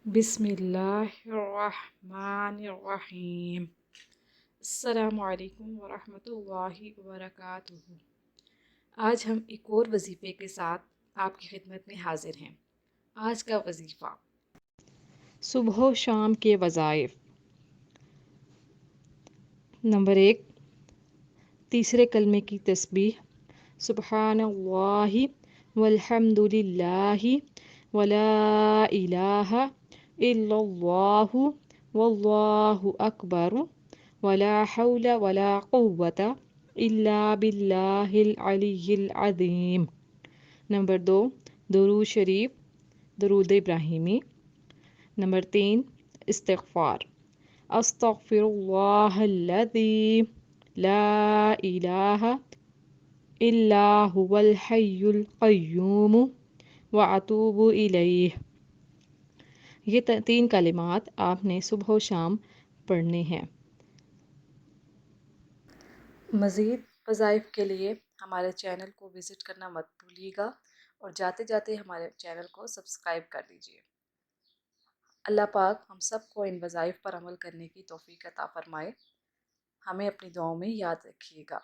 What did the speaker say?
بسم اللہ الرحمن الرحیم۔ السلام علیکم ورحمۃ اللہ وبرکاتہ۔ آج ہم ایک اور وظیفے کے ساتھ آپ کی خدمت میں حاضر ہیں۔ آج کا وظیفہ صبح و شام کے وظائف۔ نمبر 1، تیسرے کلمے کی تسبیح، سبحان اللہ والحمد للہ ولا الہ الا اللہ واللہ اکبر ولا حول ولا قوة الا باللہ العلی العظیم۔ نمبر 2، درود شریف، درود ابراہیمی۔ نمبر 3، استغفار، استغفر اللہ الذی لا الہ الا هو الحی القیوم واتوب الیہ۔ یہ 3 کلمات آپ نے صبح و شام پڑھنے ہیں۔ مزید وظائف کے لیے ہمارے چینل کو وزٹ کرنا مت بھولیے گا، اور جاتے جاتے ہمارے چینل کو سبسکرائب کر دیجیے۔ اللہ پاک ہم سب کو ان وظائف پر عمل کرنے کی توفیق عطا فرمائے۔ ہمیں اپنی دعاؤں میں یاد رکھیے گا۔